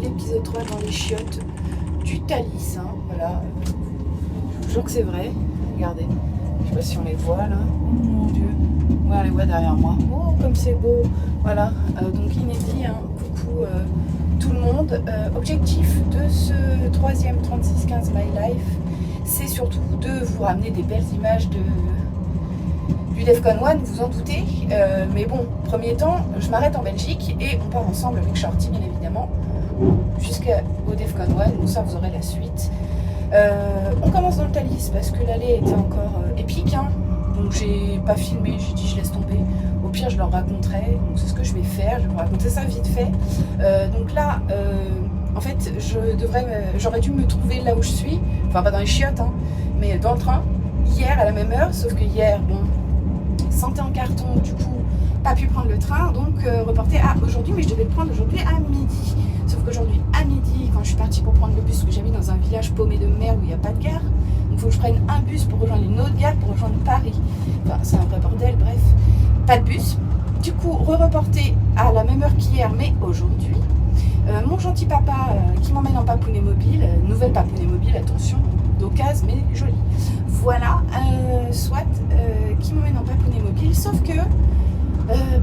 l'épisode 3 dans les chiottes du Thalys, hein, voilà. Je vous jure que c'est vrai. Regardez, je sais pas si on les voit là. Oh mon dieu, ouais, on les voit derrière moi. Oh, comme c'est beau. Voilà, donc inédit, hein. Coucou tout le monde. Objectif de ce troisième 3615 My Life, c'est surtout de vous ramener des belles images du Defcon 1, vous en doutez. Mais bon, premier temps, je m'arrête en Belgique et on part ensemble avec Shorty, bien évidemment, jusqu'au Defcon 1. Donc ça, vous aurez la suite. On commence dans le Thalys parce que l'allée était encore épique, hein. Donc j'ai pas filmé, j'ai dit je laisse tomber. Au pire, je leur raconterai. Donc c'est ce que je vais faire. Je vais vous raconter ça vite fait. Donc là, en fait, j'aurais dû me trouver là où je suis. Enfin, pas dans les chiottes, hein, mais dans le train. Hier à la même heure, sauf que hier, bon, santé en carton, du coup, pas pu prendre le train, donc reporté à aujourd'hui, mais je devais le prendre aujourd'hui à midi. Sauf qu'aujourd'hui, à midi, quand je suis partie pour prendre le bus, que j'habite dans un village paumé de mer où il n'y a pas de gare, donc il faut que je prenne un bus pour rejoindre une autre gare pour rejoindre Paris. Enfin, c'est un vrai bordel, bref, pas de bus. Du coup, reporté à la même heure qu'hier, mais aujourd'hui. Mon gentil papa qui m'emmène en papounet mobile, nouvelle papounet mobile, attention, d'occasion mais jolie. Voilà, soit qui m'emmène en papounet mobile, sauf que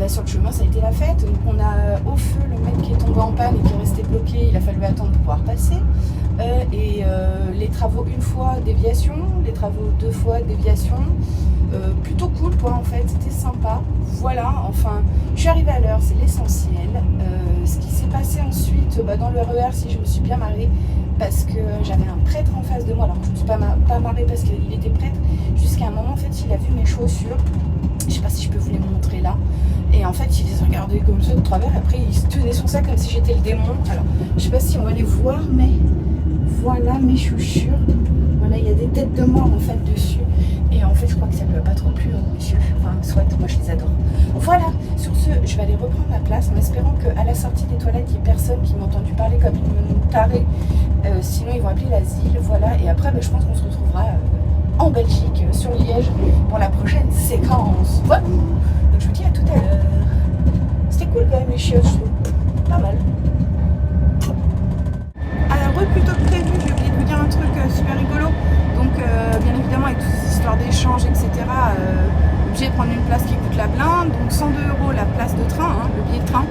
sur le chemin ça a été la fête. Donc on a au feu le mec qui est tombé en panne et qui est resté bloqué, il a fallu attendre pour pouvoir passer. Les travaux une fois déviation, les travaux deux fois déviation. Plutôt cool quoi, en fait, c'était sympa. Voilà, enfin, je suis arrivée à l'heure, c'est l'essentiel. Ce qui s'est passé ensuite dans le RER, si je me suis bien marrée, parce que j'avais un prêtre en face de moi. Alors je ne me suis pas marrée parce qu'il était prêtre, jusqu'à un moment en fait il a vu mes chaussures. Je sais pas si je peux vous les montrer là. Et en fait il les a regardées comme ça de travers, après il se tenait sur ça comme si j'étais le démon. Alors je sais pas si on va les voir, mais voilà mes chaussures. Voilà, il y a des têtes de mort en fait dessus. Et en fait, je crois que ça ne lui a pas trop plu, monsieur. Enfin, soit, moi je les adore. Voilà, sur ce, je vais aller reprendre ma place en espérant qu'à la sortie des toilettes, il n'y ait personne qui m'a entendu parler comme une tarée. Sinon, ils vont appeler l'asile. Voilà, et après, je pense qu'on se retrouvera en Belgique, sur Liège, pour la prochaine séquence. Voilà. Donc, je vous dis à tout à l'heure. C'était cool quand même, les chiottes, je trouve. Pas mal. Alors, plutôt que prévu, j'ai oublié de vous dire un truc super rigolo. Donc bien évidemment avec toutes ces histoires d'échanges, etc. Obligé de prendre une place qui coûte la blinde. Donc 102 € la place de train, hein, le billet de train.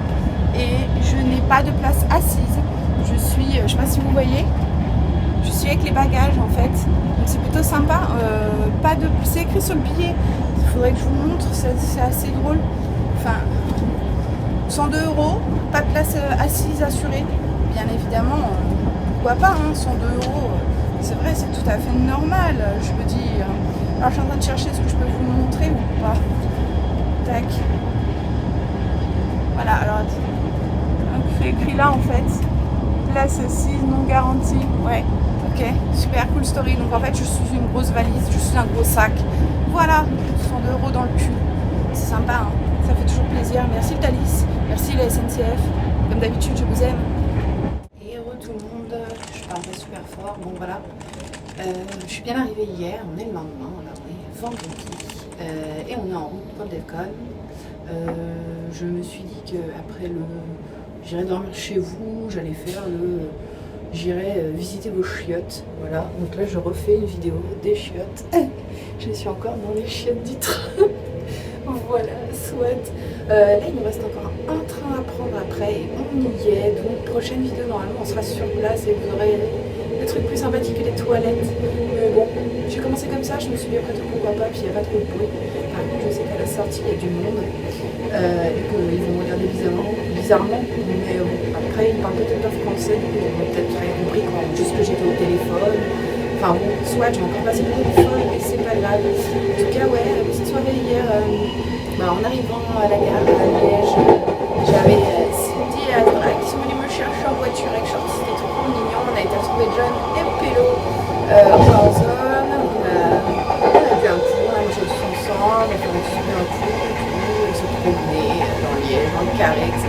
Et je n'ai pas de place assise. Je suis, je sais pas si vous voyez, je suis avec les bagages en fait. Donc c'est plutôt sympa. C'est écrit sur le billet. Il faudrait que je vous montre, c'est assez drôle. Enfin, 102 €, pas de place assise assurée. Bien évidemment, pourquoi pas, hein, 102 €. C'est vrai, c'est tout à fait normal, je me dis. Alors je suis en train de chercher ce que je peux vous montrer ou pas. Tac. Voilà, alors donc, c'est écrit là en fait. Place assise non garantie. Ouais, ok, super cool story. Donc en fait je suis une grosse valise, je suis un gros sac. Voilà, 102 € dans le cul. C'est sympa, hein, ça fait toujours plaisir. Merci le Thalys, merci la SNCF. Comme d'habitude, je vous aime. Et heureux tout le monde, je parlerai super fort. Bon voilà. Je suis bien arrivée hier, on est le lendemain, là, on est vendredi, et on est en route pour le Defcon. Je me suis dit qu'après j'irai dormir chez vous, j'irai visiter vos chiottes, voilà. Donc là je refais une vidéo des chiottes, je suis encore dans les chiottes du train, voilà, soit. Là il nous reste encore un train à prendre après et on y est, donc prochaine vidéo normalement on sera sur place et vous aurez des trucs plus sympathiques que les toilettes. Mais bon, j'ai commencé comme ça, je me suis dit après tout pourquoi pas, puis il n'y a pas trop de bruit. Par contre, je sais qu'à la sortie il y a du monde et qu'ils vont me regarder bizarrement. Mais bon, après ils parlent peut-être pas français, donc ils ont peut-être rien compris quand juste que j'étais au téléphone. Enfin bon, soit j'ai encore passé le téléphone, mais c'est pas grave. En tout cas, ouais, petite soirée hier, en arrivant à la gare à Liège, j'avais Cindy et Adra qui sont venus me chercher en voiture avec Shorty, c'était trop mignon. On a été retrouver John et Pélo en Warzone. On a vu un coup, on a mangé tous ensemble, on a suivi un coup, on se promenait dans Liège, dans le carré, etc.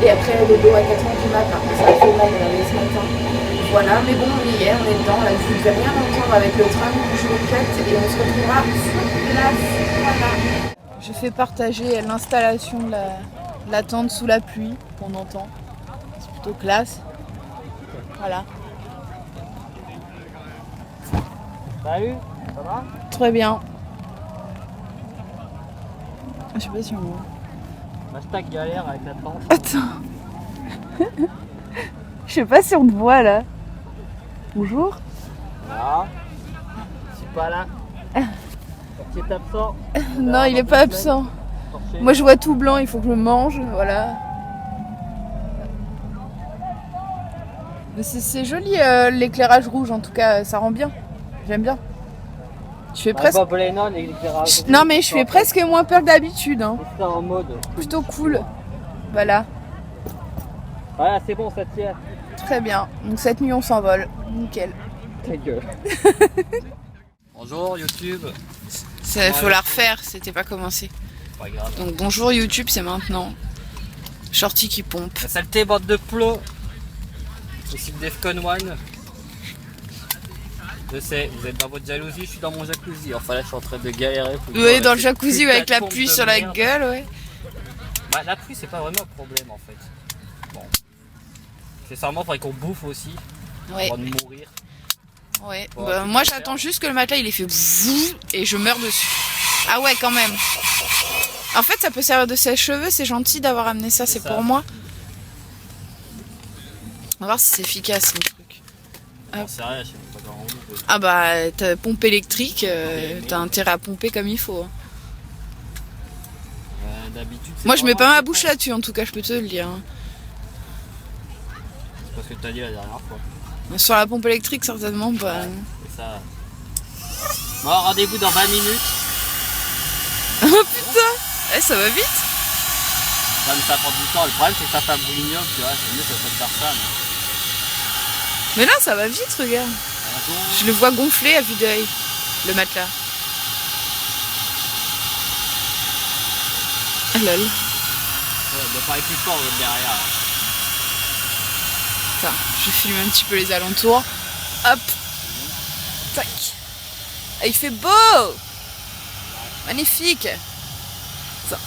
Et après, le dos à 4h du matin, ça a fait mal ce matin. Voilà, mais bon, on y est, on est dedans. Là, vous ne devez rien entendre avec le train, je vous quitte et on se retrouvera sur place. Voilà. Je fais partager l'installation de la tente sous la pluie qu'on entend. C'est plutôt classe. Voilà. Salut, ça va? Très bien. Je sais pas si on voit. Hashtag galère avec la tente. Attends. Je sais pas si on te voit là. Bonjour. Là. Je suis pas là. Tu es absent. Non, il est pas absent. Moi je vois tout blanc, il faut que je mange, voilà. Mais c'est joli l'éclairage rouge en tout cas, ça rend bien. J'aime bien. Je fais presque. Bob Lennon et l'éclairage. Non mais je fais presque moins peur que d'habitude. Hein. C'est en mode. Plutôt cool. Voilà. Voilà, c'est bon, ça tient. Très bien. Donc cette nuit on s'envole. Nickel. Ta gueule. Bonjour YouTube. Il faut la refaire, c'était pas commencé. Pas grave. Donc bonjour YouTube, c'est maintenant. Shorty qui pompe. La saleté bande de plots. Ici Defcon 1. Je sais, vous êtes dans votre jalousie, je suis dans mon jacuzzi. Enfin là je suis en train de galérer. Oui, dans le jacuzzi avec la pluie sur la gueule, ouais. Bah la pluie c'est pas vraiment un problème en fait. Bon. Nécessairement il faudrait qu'on bouffe aussi. Ouais. Avant de mourir. Ouais. Bah, moi j'attends juste que le matelas il ait fait bouh et je meurs dessus. Ah ouais quand même. En fait ça peut servir de sèche-cheveux, c'est gentil d'avoir amené ça, c'est pour moi. On va voir si c'est efficace le truc. Ah. C'est rien, je sais pas grand monde. Ah bah t'as pompe électrique, t'as intérêt à pomper comme il faut. D'habitude. Moi je mets pas ma bouche là-dessus en tout cas, je peux te le dire. C'est pas ce que t'as dit la dernière fois. Sur la pompe électrique certainement pas. Ouais, c'est ça. Bon, rendez-vous dans 20 minutes. Oh putain, ça va vite. Ça me prend du temps. Le problème c'est que ça fait un brignoc, tu vois. C'est mieux que ça soit de faire ça. Mais là ça va vite, regarde. Je le vois gonfler à vue d'œil, le matelas. Ah lol. Ouais, il doit parler plus fort derrière. Attends, je filme un petit peu les alentours. Hop. Tac. Ah, il fait beau. Magnifique. Ça.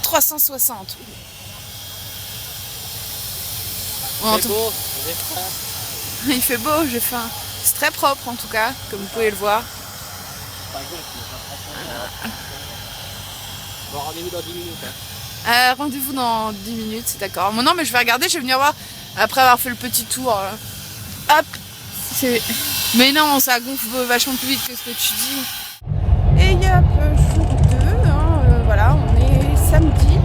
360. C'est beau, il fait beau, j'ai faim. C'est très propre en tout cas, comme vous pouvez le voir. Bon, rendez-vous dans 10 minutes. Rendez-vous dans 10 minutes, d'accord. Bon, non, mais je vais regarder, je vais venir voir après avoir fait le petit tour. Hop. Mais non, ça gonfle vachement plus vite que ce que tu dis. Et il y a jour 2, hein, voilà, on est samedi.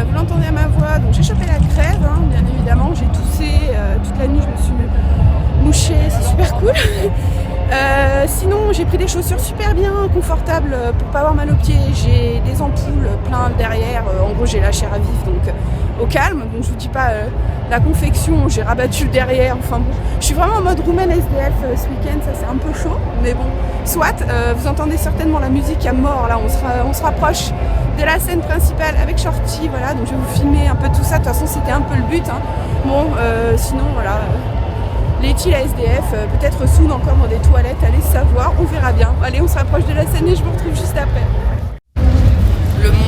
Vous l'entendez à ma voix, donc j'ai chopé la crève, hein, bien évidemment, j'ai toussé, toute la nuit je me suis mouchée, c'est super cool. Sinon j'ai pris des chaussures super bien confortables pour pas avoir mal aux pieds, j'ai des ampoules plein derrière, en gros j'ai la chair à vif donc au calme, donc je vous dis pas la confection, j'ai rabattu le derrière, enfin bon, je suis vraiment en mode roumaine SDF ce week-end, ça c'est un peu chaud, mais bon, soit, vous entendez certainement la musique à mort, là on se rapproche de la scène principale avec Shorty, voilà, donc je vais vous filmer un peu tout ça, de toute façon c'était un peu le but, hein. Bon, sinon voilà, Letty la SDF, peut-être soon encore dans des toilettes, allez savoir, on verra bien. Allez, on se rapproche de la scène et je vous retrouve juste après. Le monde.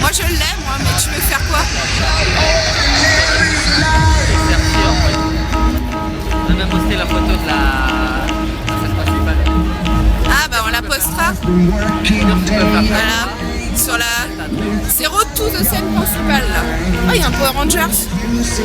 Moi je l'ai, mais tu veux faire quoi? On a même posté la photo de la scène principale. Ah bah on la postera. Voilà, sur la... C'est Road to the scène principale là. Oh, il y a un Power Rangers. C'est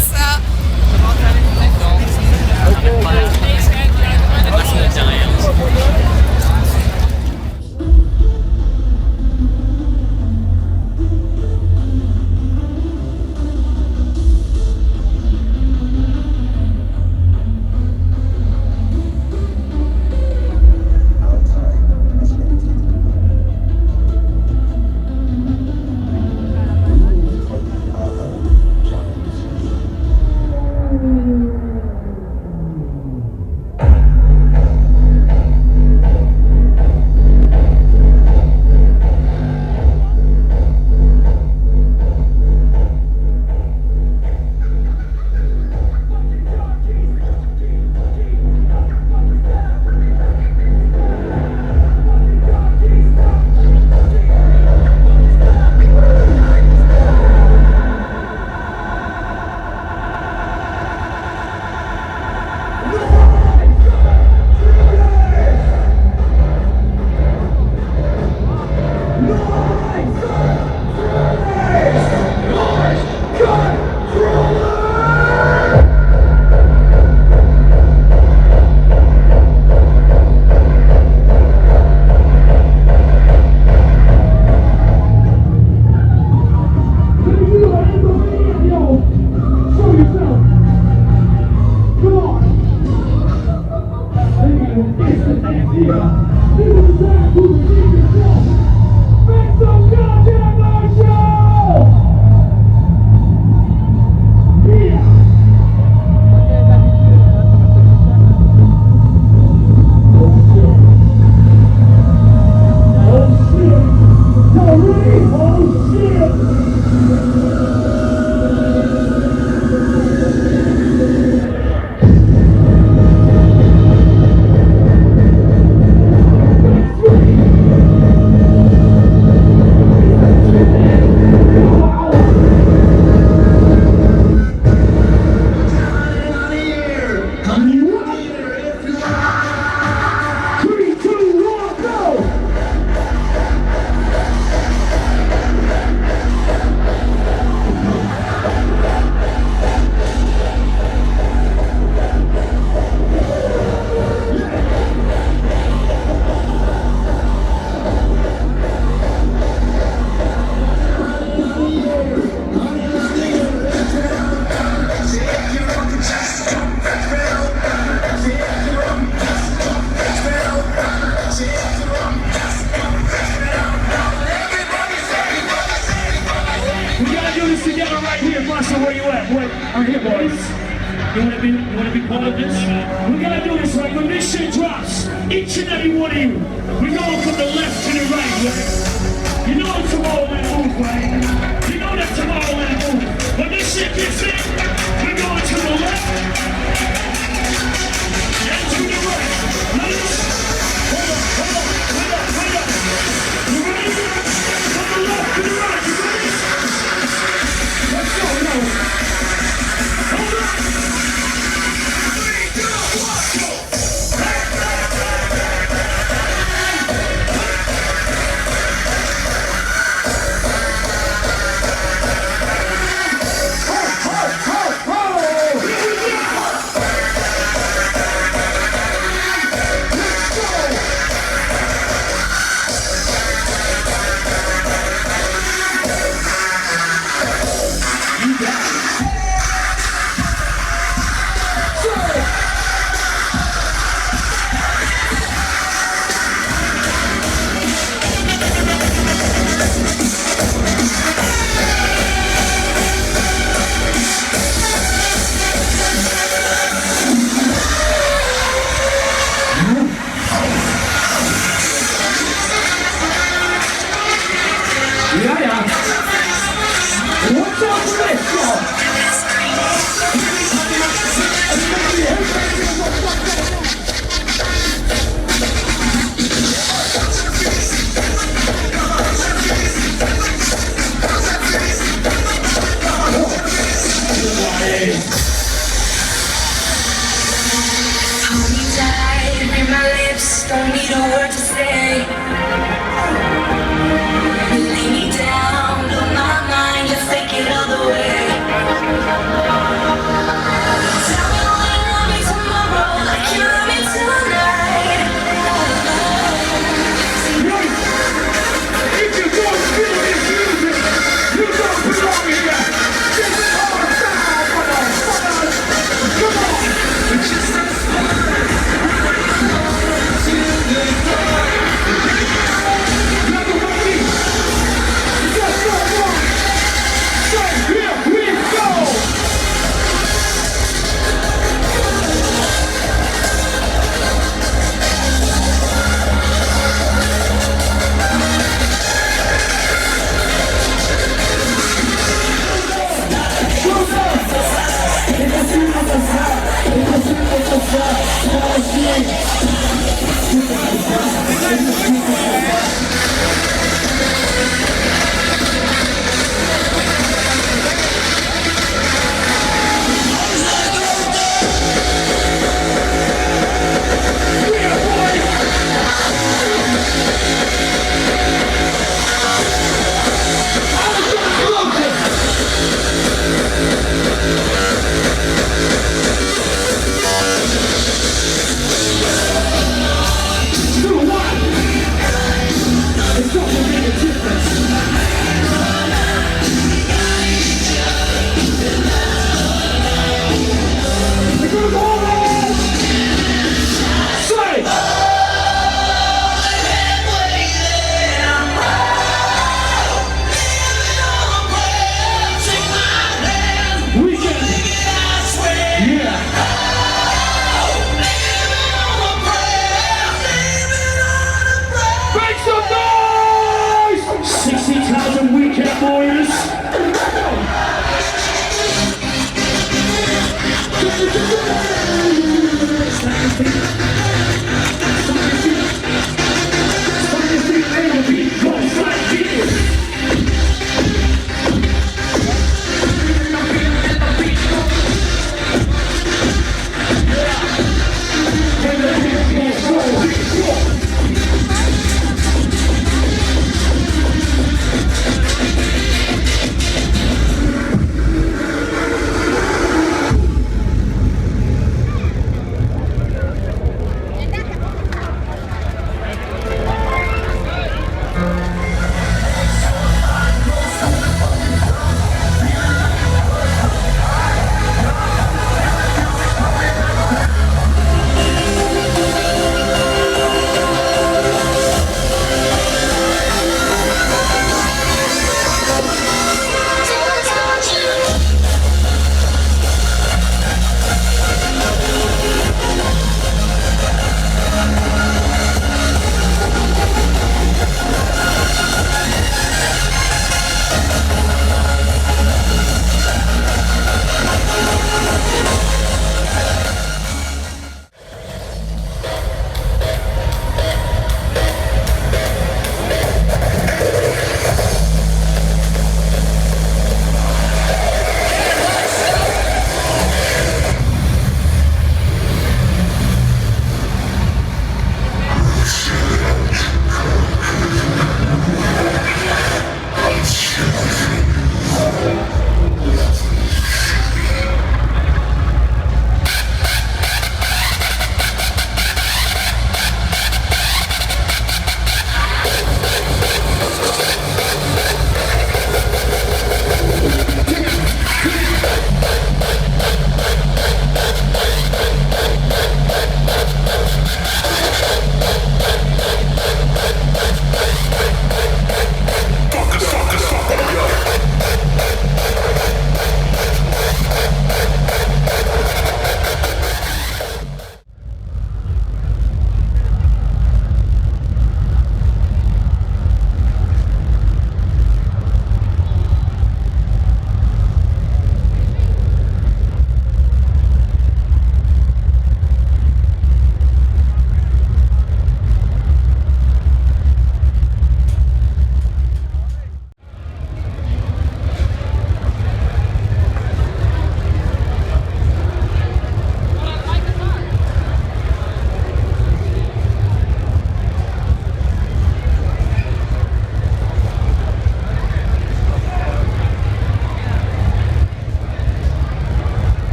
ça. where you at? Wait, I'm here, boys. You wanna be part of this? We're gonna do this right when this shit drops. Each and every one of you, we're going from the left to the right, right? You know Tomorrowland move, right? You know that Tomorrowland move. When this shit gets in, we're going to the left and to the right. Ready? Hold up. You ready? From the left to the right, you ready? Let's go, yo. Hold up. 3, 2, 1, go. Don't need a word to say. Lay me down, blow my mind, just take it all the way. Tell me when you love me tomorrow, like you love me tonight. If you don't feel this music, you don't belong here. This is our style, come on.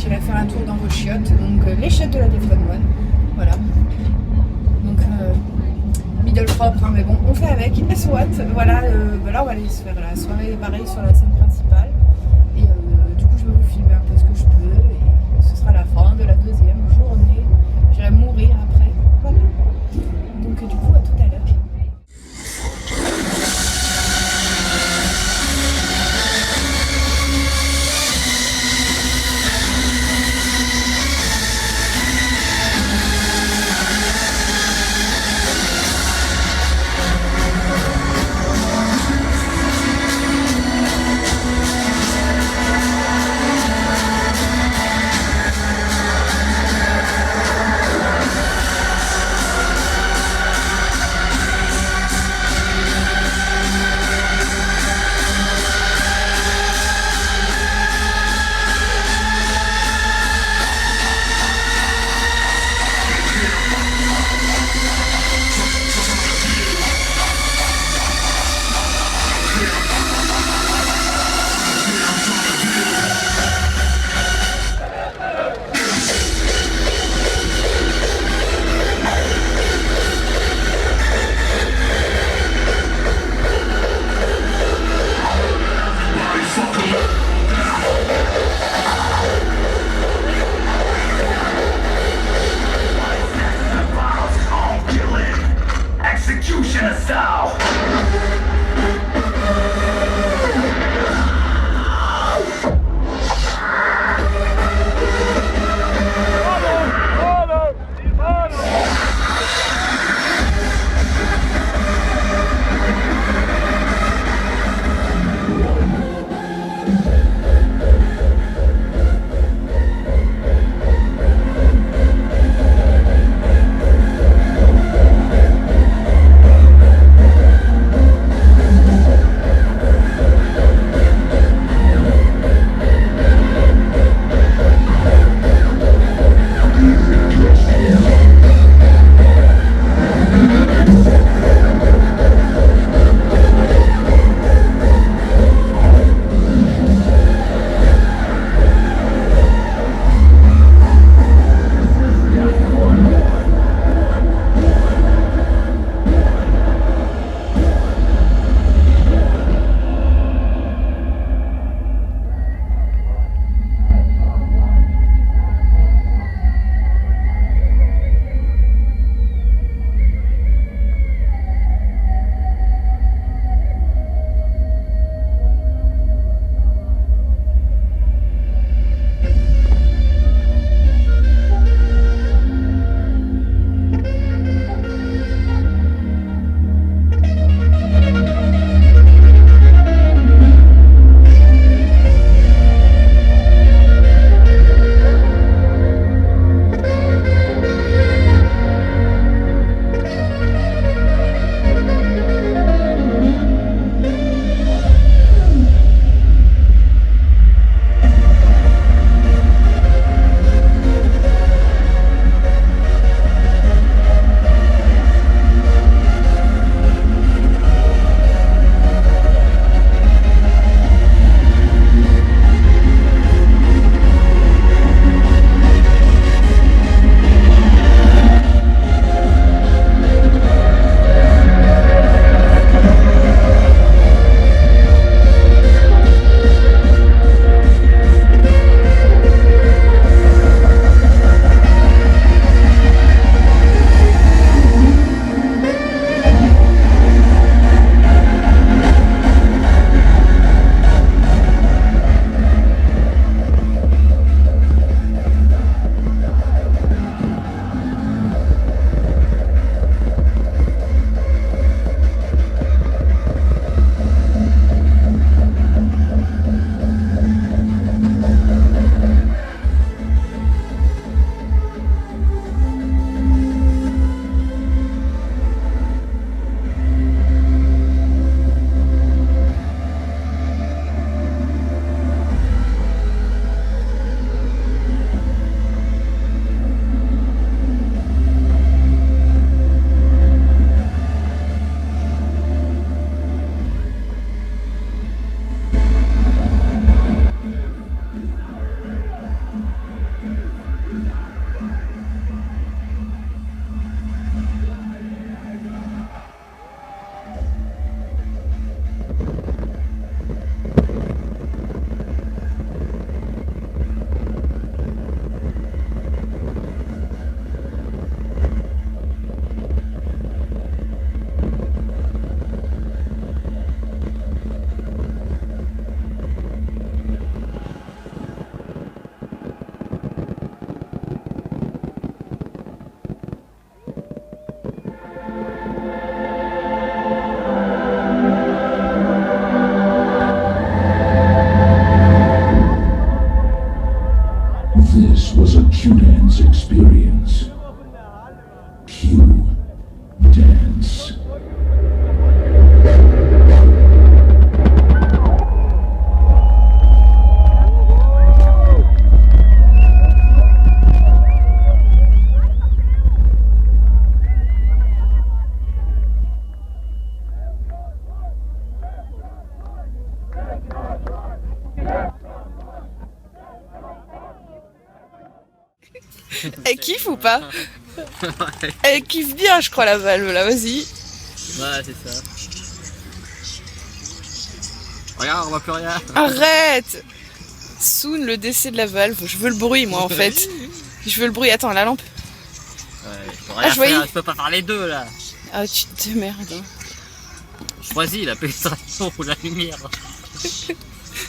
j'irai faire un tour dans vos chiottes, donc les chiottes de la Defcon One, voilà. Donc middle propre, hein, mais bon, on fait avec, SWAT, voilà, là on va aller se faire la soirée pareil sur la scène principale, et du coup je vais vous filmer un peu ce que je peux, et ce sera la fin de la deuxième journée, j'irai mourir après, voilà. Donc du coup à tout à l'heure. This was a Q-Dance experience. Q-Dance. Elle kiffe ou pas? Elle kiffe bien, je crois, la valve là, vas-y. Ouais, c'est ça. Regarde, on voit plus rien. Arrête! Soon, le décès de la valve. Je veux le bruit, moi, en fait. Je veux le bruit. Attends, la lampe. Ouais, je peux rien je voyais. faire, je peux pas faire les deux là. Ah, tu te merdes. Hein. Choisis la pénétration ou la lumière.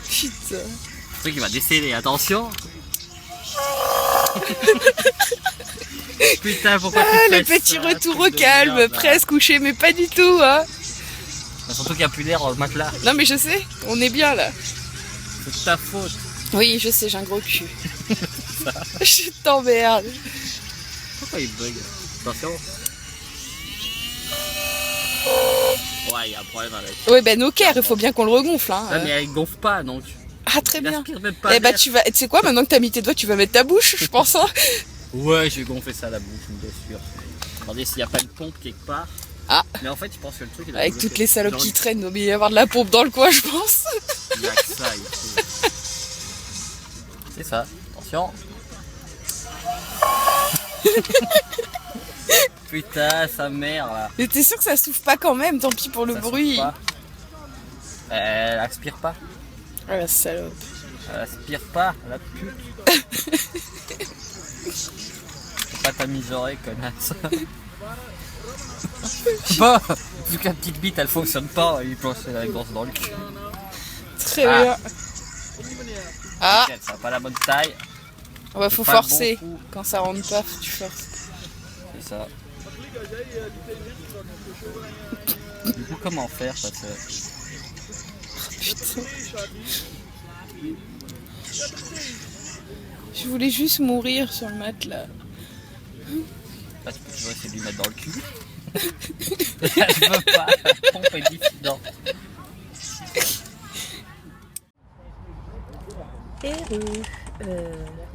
Putain. Le truc il va décéder, attention. Putain, pourquoi tu Ah, fais le petit ça, retour truc au de calme, merde, là. presque couché, mais pas du tout, hein. Surtout qu'il n'y a plus d'air au matelas. Non, mais je sais, on est bien là. C'est de ta faute. Oui, je sais, j'ai un gros cul. Je t'emmerde. Pourquoi il bug? Attention. Ouais, il y a un problème avec. Ouais, ben nos il faut bien qu'on le regonfle, hein. Ouais, mais elle gonfle pas donc. Ah, très Il bien. aspire même pas Eh bah, d'air. tu sais quoi, maintenant que t'as mis tes doigts, tu vas mettre ta bouche, je pense, hein. Ouais, je vais gonfler ça à la bouche, bien sûr. Attendez s'il n'y a pas une pompe quelque part. Ah. Mais en fait, je pense que le truc il a Avec bloqué. toutes les salopes Genre, qui traînent, il doit y avoir de la pompe dans le coin, je pense. Il y a que ça, il faut. C'est ça, attention. Putain, sa mère là. Mais t'es sûr que ça souffle pas quand même, tant pis pour le Ça bruit. souffle pas. Elle aspire pas. Ah, la salope. Elle aspire pas, la pute. Faut pas t'amuser, connasse. Bon, vu que la petite bite elle fonctionne pas, il plonge la grosse dans le cul. Très Ah. bien. Ah, T'inquiète, ça a pas la bonne taille, bah, faut pas le bon forcer. coup. Quand ça rentre pas, tu forces. C'est ça. Du coup, comment faire parce que... Putain. Je voulais juste mourir sur le matelas. Là, tu peux toujours essayer de lui mettre dans le cul. Je veux pas, la pompe est diffidente.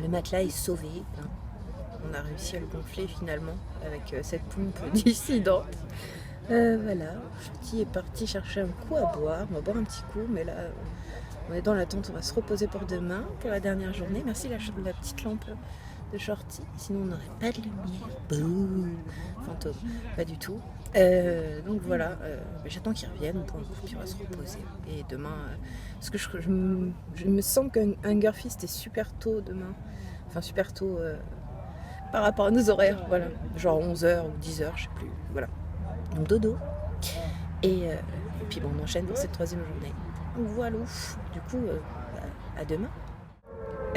Le matelas est sauvé. Hein. On a réussi à le gonfler finalement avec cette pompe dissidente. Voilà, Chanty est parti chercher un coup à boire. On va boire un petit coup, mais là, on est dans l'attente. On va se reposer pour demain, pour la dernière journée. Merci la petite lampe de Shorty. Sinon, on n'aurait pas de lumière. Bouh, fantôme, pas du tout. Donc voilà, j'attends qu'ils reviennent pour puis on va se reposer. Et demain, parce que je me sens qu'un Hunger Fist est super tôt demain. Enfin, super tôt par rapport à nos horaires. Voilà, genre 11h ou 10h, je sais plus. Voilà. Donc dodo. Et puis bon, on enchaîne pour cette troisième journée. Donc voilà. Du coup, à demain.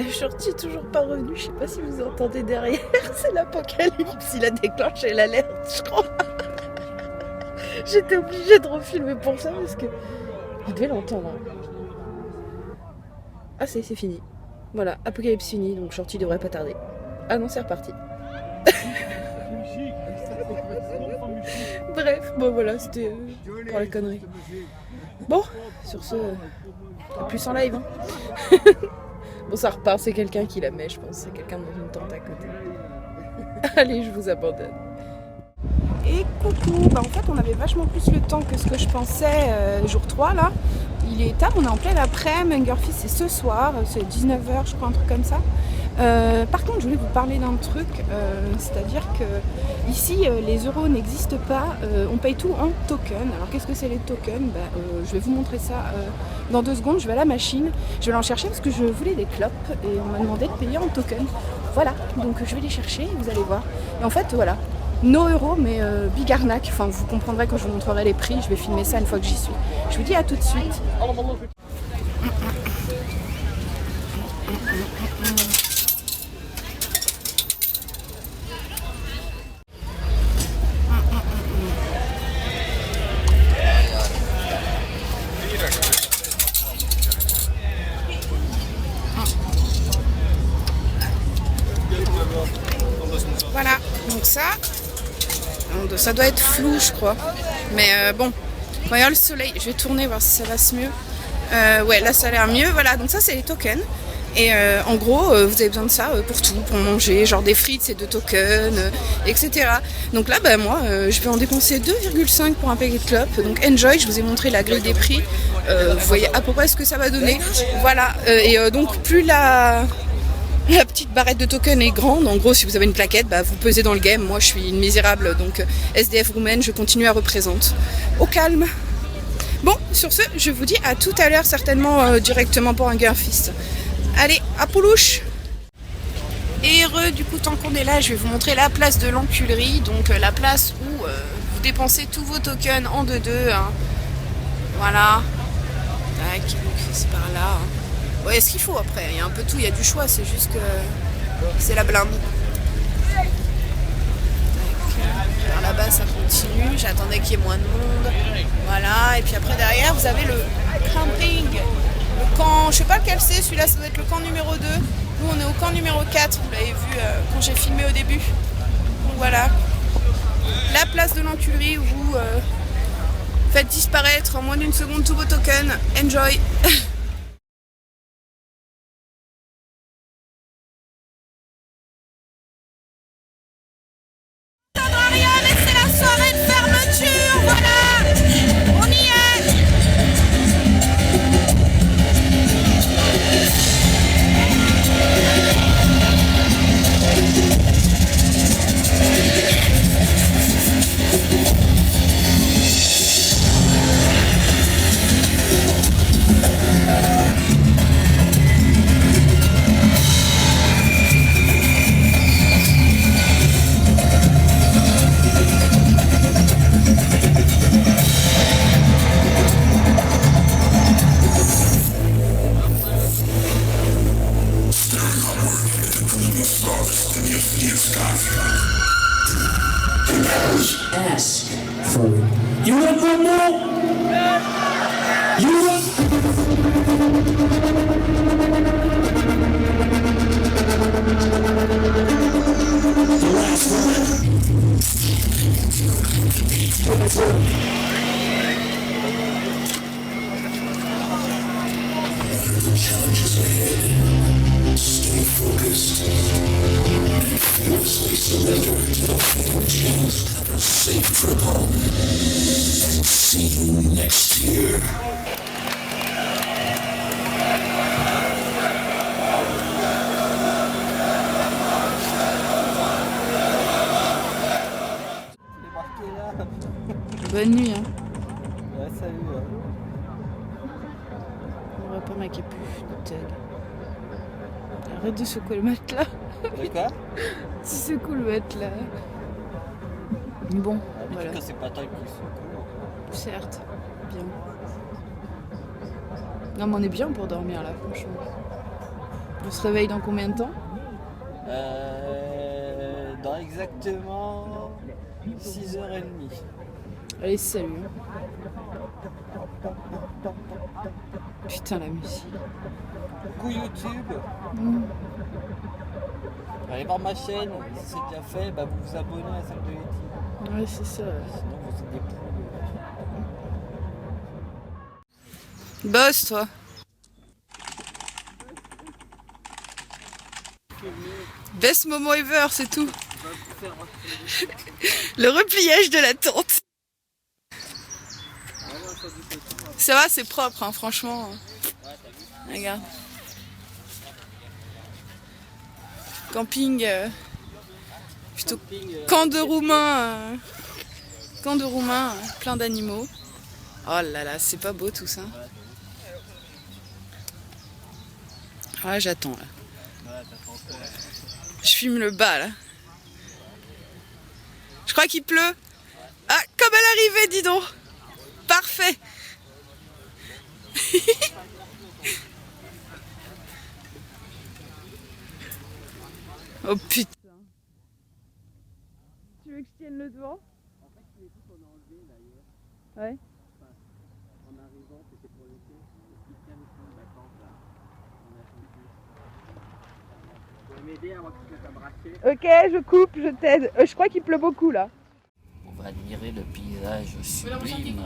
Shorty est toujours pas revenu. Je sais pas si vous entendez derrière. C'est l'apocalypse. Il a déclenché l'alerte, je crois. J'étais obligée de refilmer pour ça parce que vous devez l'entendre. Ah c'est fini. Voilà, apocalypse fini, donc Shorty devrait pas tarder. Ah non, c'est reparti. Bref, bon voilà, c'était pour la connerie. Bon, sur ce, à plus en live. Hein. Bon, ça repart, c'est quelqu'un qui la met, je pense. C'est quelqu'un dans une tente à côté. Allez, je vous abandonne. Et coucou, bah en fait on avait vachement plus le temps que ce que je pensais jour 3 là. Il est tard, on est en plein après-midi, Hunger Fist c'est ce soir, c'est 19h je crois, un truc comme ça. Par contre je voulais vous parler d'un truc, c'est-à-dire que ici les euros n'existent pas, on paye tout en token. Alors qu'est-ce que c'est les tokens? Je vais vous montrer ça dans 2 secondes, je vais à la machine, je vais aller en chercher parce que je voulais des clopes et on m'a demandé de payer en token. Voilà, donc je vais les chercher, vous allez voir. Et en fait voilà. No euros, mais big arnaque. Enfin, vous comprendrez quand je vous montrerai les prix. Je vais filmer ça une fois que j'y suis. Je vous dis à tout de suite. donc ça doit être flou, je crois. Mais bon, quand il y a le soleil, je vais tourner voir si ça passe mieux. Ouais, là ça a l'air mieux. Voilà, donc ça c'est les tokens. Et en gros, vous avez besoin de ça pour tout, pour manger, genre des frites, c'est 2 tokens, etc. Donc là, bah, moi, je vais en dépenser 2,5 pour un paquet de clopes. Donc enjoy, je vous ai montré la grille des prix. Vous voyez à peu près ce que ça va donner. Voilà, donc plus la petite barrette de tokens est grande. En gros, si vous avez une plaquette, bah, vous pesez dans le game. Moi, je suis une misérable, donc SDF roumaine, je continue à représenter. Au calme. Bon, sur ce, je vous dis à tout à l'heure, certainement directement pour un Girlfist. Allez, à Poulouche. Et du coup, tant qu'on est là, je vais vous montrer la place de l'enculerie. Donc la place où vous dépensez tous vos tokens en 2-2. Hein. Voilà. Tac, c'est par là. Hein. Ouais, ce qu'il faut après. Il y a un peu tout, il y a du choix. C'est juste que c'est la blinde. Tac. Alors là-bas, ça continue. J'attendais qu'il y ait moins de monde. Voilà. Et puis après, derrière, vous avez le camping. Le camp, je sais pas lequel c'est, celui-là ça doit être le camp numéro 2. Nous on est au camp numéro 4, vous l'avez vu quand j'ai filmé au début. Donc voilà. La place de l'enculerie où vous faites disparaître en moins d'une seconde tous vos tokens. Enjoy. Ça doit rien, mais c'est la soirée de fermeture, voilà. On y est. Ask for it. You want one more? You want? The last one. The challenges ahead. Stay focused. Fearlessly surrender to the fatal chains that are safe trip home. And see you next year. Bonne nuit, hein. Ouais, salut. On va pas ma capuche de tag. Arrête de secouer le matelas. De quoi? Tu secoues le matelas. Bon, voilà. Quand c'est pas toi qui secoue. Certes, bien. Non mais on est bien pour dormir là, franchement. On se réveille dans combien de temps? Dans exactement 6h30. Allez, salut. Putain, la musique. Coucou YouTube. Allez voir ma chaîne, si c'est déjà fait, bah vous vous abonnez à celle de Letty. Ouais, c'est ça. Sinon vous êtes des poules. Bosse, toi. Best moment ever, c'est tout. Le repliage de la tente. Ça va, c'est propre, hein, franchement. Regarde. Camping, plutôt camp de Roumains. Camp de Roumains, plein d'animaux. Oh là là, c'est pas beau tout ça. Ah, j'attends là. Je filme le bas là. Je crois qu'il pleut. Ah, comme à l'arrivée, dis donc. Parfait. Oh putain. Tu veux que je tienne le devant? En fait, il est tout qu'on a enlevé d'ailleurs. Ouais. Enfin, en arrivant, c'était pour l'été. Il tient le fond de la tente là. On a changé. Ok, je coupe, je t'aide. Je crois qu'il pleut beaucoup là. On va admirer le paysage sublime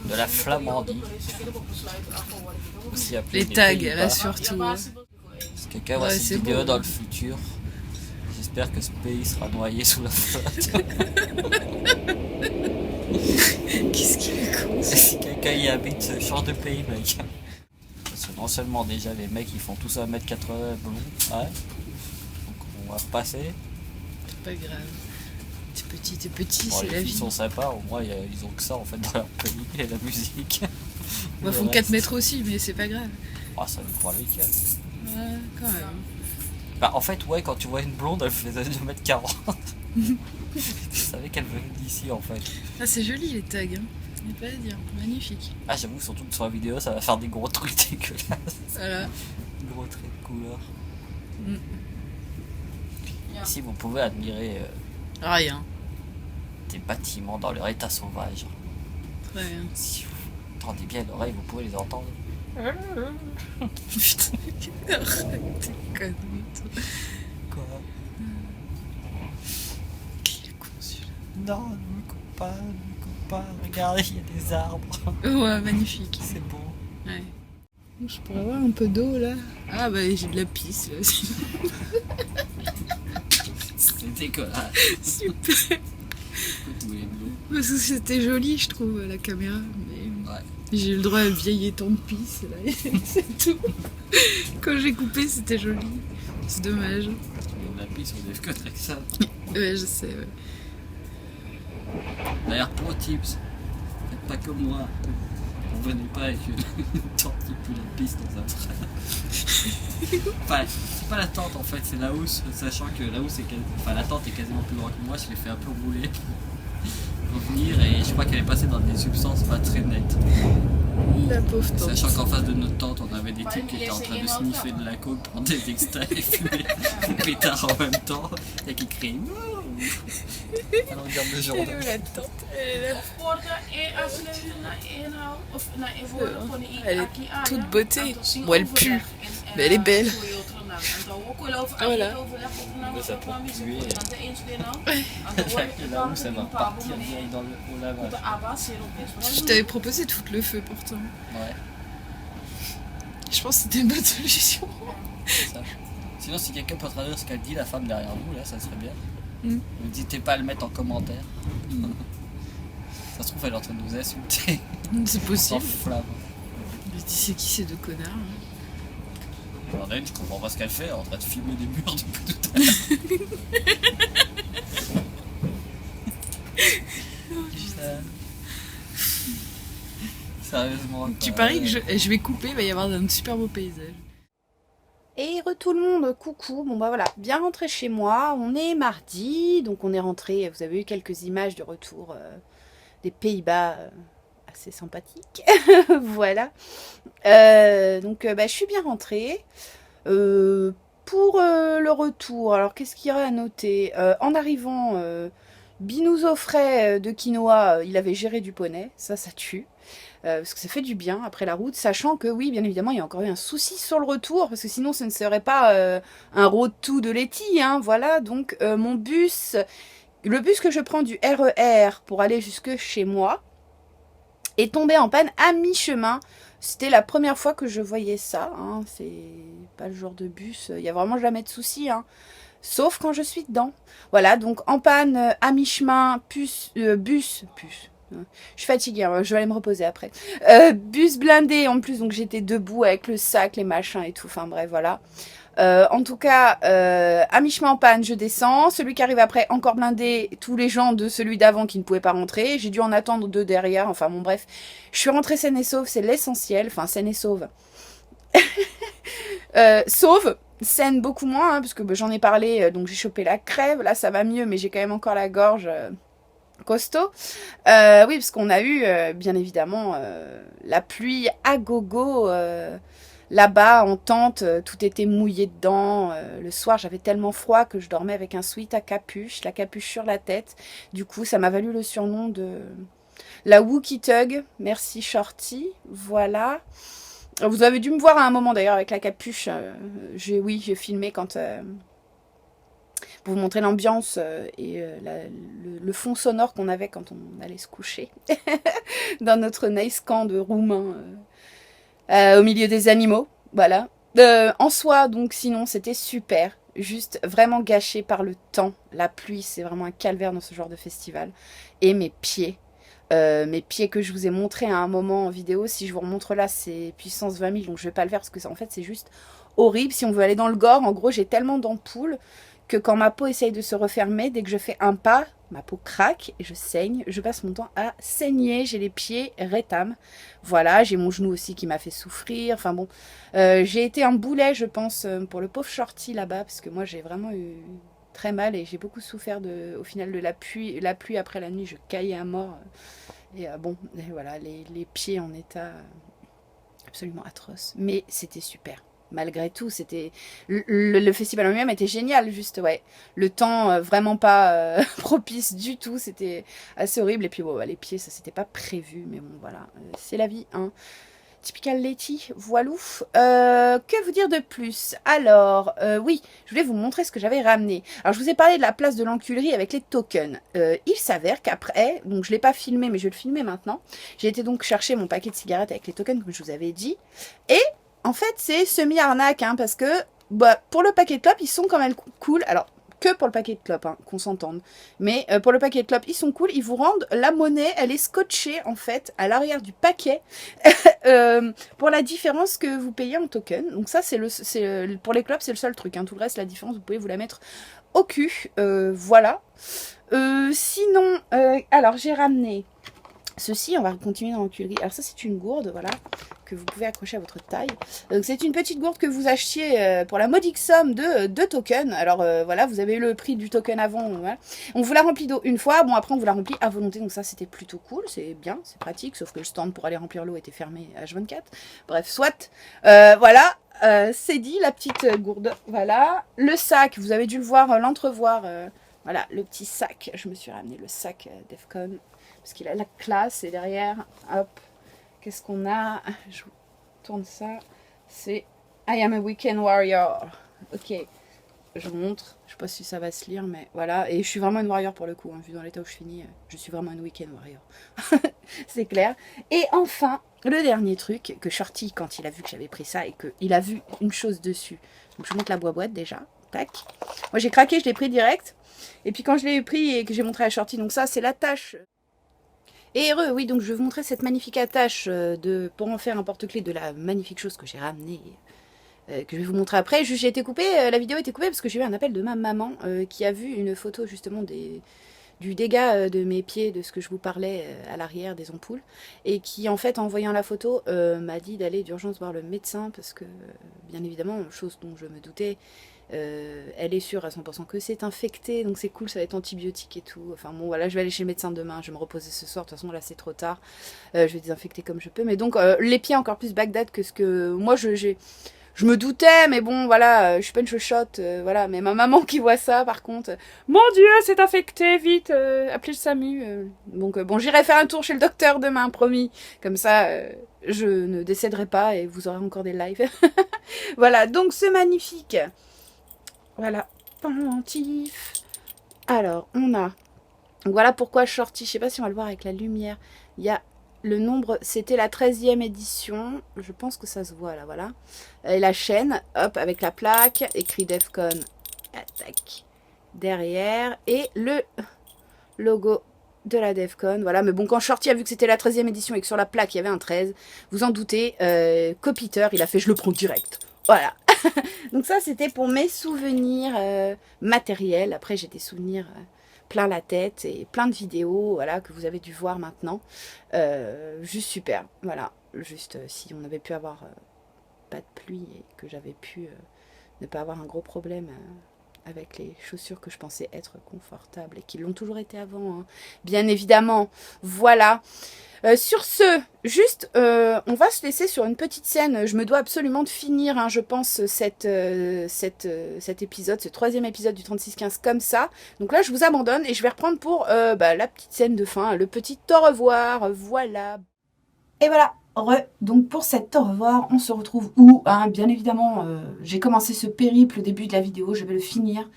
de la Flamandie, aussi appelé Les tags, là surtout. Si quelqu'un voit cette vidéo dans le futur, j'espère que ce pays sera noyé sous la flotte. Qu'est-ce qu'il est con. Si quelqu'un y habite, change de pays, mec. Parce que non seulement déjà les mecs ils font tous 1m80 blond, ouais. Donc on va repasser. C'est pas grave. T'es petit, Bon, c'est les la filles vie. sont sympas, au moins ils ont que ça en fait dans leur pays et la musique. Ils font 4 mètres aussi, mais c'est pas grave. Ah, ça dépend le week-end. Ouais, quand même. Bah en fait ouais, quand tu vois une blonde elle fait 2m40. Tu savais qu'elle venait d'ici en fait. Ah, c'est joli les tags, hein. Il n'y a pas à dire. Magnifique. Ah j'avoue surtout que sur la vidéo ça va faire des gros trucs dégueulasses. Voilà. Gros traits de couleur. Mm. Ici vous pouvez admirer Rien. des bâtiments dans leur état sauvage. Très bien. Si vous tendez bien l'oreille vous pouvez les entendre. Putain, arrête tes conneries, toi. Quoi? Il est con celui-là. Non, ne me coupe pas, regardez, il y a des arbres. Ouais, magnifique. C'est beau. Ouais. Je pourrais avoir un peu d'eau là. Ah bah j'ai de la pisse là aussi. C'est dégueulasse. Super. Où est de l'eau? Parce que c'était joli je trouve à la caméra. Mais Ouais. j'ai eu le droit à un vieil étang de pisse là. C'est tout. Quand j'ai coupé c'était joli. C'est dommage. La piste, on est que avec ça. Ouais je sais ouais. D'ailleurs, pro tips, faites pas comme moi. On venait pas avec une tente qui pue la piste dans un train. Enfin, c'est pas la tente en fait, c'est la housse, sachant que la housse est la tente est quasiment plus grande que moi, je l'ai fait un peu rouler pour venir et je crois qu'elle est passée dans des substances pas très nettes. La pauvre tante. Sachant qu'en face de notre tente, on avait des types qui étaient en train de sniffer de la coke, prendre des extraits et fumer des pétards en même temps et qui crient à longueur de Elle journée. est où la tante? Elle est toute beauté. Bon elle pue, mais elle est belle. Voilà. Mais ça peut puer. La housse, elle va repartir direct au lavage. Je t'avais proposé de foutre le feu pourtant. Ouais, Je pense que c'était une bonne solution. c'est ça. Sinon, si quelqu'un peut traduire ce qu'elle dit, la femme derrière vous, là, ça serait bien. Mm. N'hésitez pas à le mettre en commentaire. Ça se trouve, elle est en train de nous insulter. C'est Sans possible. flamme. Je dis c'est qui ces deux connards hein. Alors, je comprends pas ce qu'elle fait, elle est en train de filmer des murs depuis tout à l'heure. Putain. Sérieusement. Tu quoi. paries que je vais couper, il va y avoir un super beau paysage. Et tout le monde, coucou, bon bah voilà, bien rentré chez moi, on est mardi, donc on est rentré, vous avez eu quelques images du retour des Pays-Bas assez sympathiques, voilà. Donc je suis bien rentrée. Pour le retour, alors qu'est-ce qu'il y aurait à noter? En arrivant, Binous au frais de quinoa, il avait géré du poney, ça tue. Parce que ça fait du bien après la route, sachant que oui, bien évidemment, il y a encore eu un souci sur le retour, parce que sinon ce ne serait pas un road to de Letty, hein, voilà, donc mon bus, le bus que je prends du RER pour aller jusque chez moi, est tombé en panne à mi-chemin. C'était la première fois que je voyais ça, hein, c'est pas le genre de bus, il n'y a vraiment jamais de souci, hein. Sauf quand je suis dedans. Voilà, donc en panne à mi-chemin, bus. Je suis fatiguée, hein, je vais aller me reposer après. Bus blindé en plus, donc j'étais debout avec le sac, les machins et tout. Enfin bref, voilà. En tout cas, à mi-chemin en panne, je descends. Celui qui arrive après, encore blindé. Tous les gens de celui d'avant qui ne pouvaient pas rentrer. J'ai dû en attendre deux derrière. Enfin bon, bref. Je suis rentrée saine et sauve, c'est l'essentiel. Enfin, saine et sauve. Sauve. Saine beaucoup moins, hein, parce que j'en ai parlé, donc j'ai chopé la crève. Là, ça va mieux, mais j'ai quand même encore la gorge... costaud. Oui, parce qu'on a eu, bien évidemment, la pluie à gogo. Là-bas, en tente, tout était mouillé dedans. Le soir, j'avais tellement froid que je dormais avec un sweat à capuche, la capuche sur la tête. Du coup, ça m'a valu le surnom de la Wookie Tug. Merci Shorty. Voilà. Vous avez dû me voir à un moment d'ailleurs avec la capuche. Oui, j'ai filmé quand... pour vous montrer l'ambiance et le fond sonore qu'on avait quand on allait se coucher dans notre nice camp de Roumains au milieu des animaux. Voilà. En soi, donc sinon, c'était super. Juste vraiment gâché par le temps. La pluie, c'est vraiment un calvaire dans ce genre de festival. Et mes pieds. Mes pieds que je vous ai montré à un moment en vidéo. Si je vous remontre là, c'est puissance 20 000. Donc je vais pas le faire parce que ça, en fait, c'est juste horrible. Si on veut aller dans le gore, en gros, j'ai tellement d'ampoules que quand ma peau essaye de se refermer, dès que je fais un pas, ma peau craque et je saigne. Je passe mon temps à saigner. J'ai les pieds rétames. Voilà, j'ai mon genou aussi qui m'a fait souffrir. Enfin bon, j'ai été un boulet, je pense, pour le pauvre shorty là-bas, parce que moi, j'ai vraiment eu très mal et j'ai beaucoup souffert au final de la pluie. La pluie après la nuit, je caillais à mort. Et bon, et voilà, les pieds en état absolument atroce. Mais c'était super. Malgré tout, c'était le festival en lui-même était génial, juste ouais. Le temps vraiment pas propice du tout, c'était assez horrible. Et puis bon, les pieds, ça c'était pas prévu, mais bon voilà, c'est la vie, hein. Typical Letty, voilou. Que vous dire de plus? Alors, oui, je voulais vous montrer ce que j'avais ramené. Alors, je vous ai parlé de la place de l'enculerie avec les tokens. Il s'avère qu'après, donc je ne l'ai pas filmé, mais je vais le filmer maintenant. J'ai été donc chercher mon paquet de cigarettes avec les tokens, comme je vous avais dit. Et en fait, c'est semi-arnaque, hein, parce que bah, pour le paquet de clopes, ils sont quand même cool. Alors, que pour le paquet de clopes, hein, qu'on s'entende. Mais pour le paquet de clopes, ils sont cool. Ils vous rendent la monnaie, elle est scotchée en fait à l'arrière du paquet pour la différence que vous payez en token. Donc ça, pour les clopes, c'est le seul truc. Hein. Tout le reste, la différence, vous pouvez vous la mettre au cul. Voilà. Sinon, alors j'ai ramené ceci, on va continuer dans l'enculerie. Alors ça, c'est une gourde, voilà, que vous pouvez accrocher à votre taille. Donc c'est une petite gourde que vous achetiez pour la modique somme de 2 tokens. Alors voilà, vous avez le prix du token avant. Voilà. On vous la remplit d'eau une fois. Bon, après, on vous la remplit à volonté. Donc ça, c'était plutôt cool. C'est bien, c'est pratique. Sauf que le stand pour aller remplir l'eau était fermé à H24. Bref, soit. Voilà. C'est dit, la petite gourde. Voilà. Le sac, vous avez dû le voir, l'entrevoir. Voilà, le petit sac. Je me suis ramené le sac Defcon. Parce qu'il a la classe. Et derrière, hop, qu'est-ce qu'on a? Je vous tourne ça. C'est I am a weekend warrior. Ok, je vous montre. Je sais pas si ça va se lire, mais voilà. Et je suis vraiment une warrior pour le coup. Hein. Vu dans l'état où je finis, je suis vraiment une weekend warrior. C'est clair. Et enfin, le dernier truc que Shorty, quand il a vu que j'avais pris ça et qu'il a vu une chose dessus. Donc je vous montre la boîte déjà. Tac. Moi j'ai craqué, je l'ai pris direct. Et puis quand je l'ai pris et que j'ai montré à Shorty, donc ça c'est l'attache. Et heureux, oui, donc je vais vous montrer cette magnifique attache pour en faire un porte-clés de la magnifique chose que j'ai ramenée, que je vais vous montrer après. J'ai été coupée, la vidéo a été coupée parce que j'ai eu un appel de ma maman qui a vu une photo justement du dégât de mes pieds, de ce que je vous parlais à l'arrière des ampoules, et qui en fait en voyant la photo m'a dit d'aller d'urgence voir le médecin parce que bien évidemment, chose dont je me doutais, elle est sûre à 100% que c'est infecté, donc c'est cool, ça va être antibiotique et tout. Enfin bon, voilà, je vais aller chez le médecin demain, je vais me reposer ce soir, de toute façon là c'est trop tard, je vais désinfecter comme je peux. Mais donc les pieds encore plus Bagdad que ce que moi je me doutais, mais bon voilà, je suis pas une chochotte, voilà. Mais ma maman qui voit ça par contre, mon Dieu c'est infecté, vite, appelez le SAMU. Donc bon, j'irai faire un tour chez le docteur demain, promis, comme ça je ne décéderai pas et vous aurez encore des lives. Voilà, donc c'est magnifique. Voilà, pendentif. Alors, on a... Donc voilà pourquoi Shorty, je sais pas si on va le voir avec la lumière. Il y a le nombre, c'était la 13e édition. Je pense que ça se voit là, voilà. Et la chaîne, hop, avec la plaque, écrit Defcon, attaque, derrière. Et le logo de la Defcon, voilà. Mais bon, quand Shorty a vu que c'était la 13e édition et que sur la plaque, il y avait un 13, vous en doutez, Copiteur, il a fait, je le prends direct. Voilà. Donc ça, c'était pour mes souvenirs matériels. Après, j'ai des souvenirs plein la tête et plein de vidéos, voilà, que vous avez dû voir maintenant. Juste super, voilà. Juste si on avait pu avoir pas de pluie et que j'avais pu ne pas avoir un gros problème avec les chaussures que je pensais être confortables et qui l'ont toujours été avant, hein. Bien évidemment. Voilà. Sur ce, juste, on va se laisser sur une petite scène. Je me dois absolument de finir, hein, je pense, cet épisode, ce 3e épisode du 3615 comme ça. Donc là, je vous abandonne et je vais reprendre pour la petite scène de fin, le petit au revoir. Voilà. Et voilà. Donc pour cet au revoir, on se retrouve où hein, bien évidemment, j'ai commencé ce périple au début de la vidéo, je vais le finir.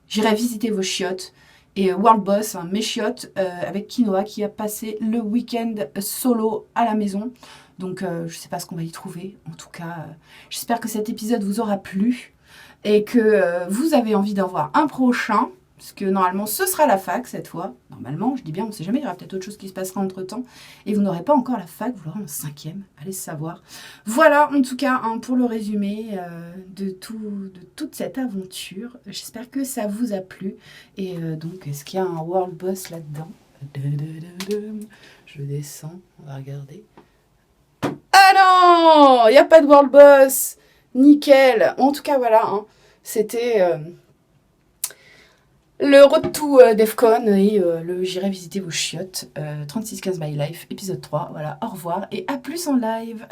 J'irai visiter vos chiottes. Et World Boss, mes chiottes, avec Quinoa qui a passé le week-end solo à la maison. Donc je sais pas ce qu'on va y trouver. En tout cas, j'espère que cet épisode vous aura plu. Et que vous avez envie d'en voir un prochain. Parce que normalement ce sera la fac cette fois. Normalement, je dis bien, on sait jamais, il y aura peut-être autre chose qui se passera entre temps. Et vous n'aurez pas encore la fac, vous l'aurez en 5e, allez savoir. Voilà en tout cas hein, pour le résumé de toute cette aventure. J'espère que ça vous a plu. Et donc, est-ce qu'il y a un World Boss là-dedans? Je descends, on va regarder. Ah non, il n'y a pas de World Boss. Nickel. En tout cas, voilà, hein, c'était... le road to Defcon et le j'irai visiter vos chiottes 3615 My Life épisode 3. Voilà, au revoir et à plus en live.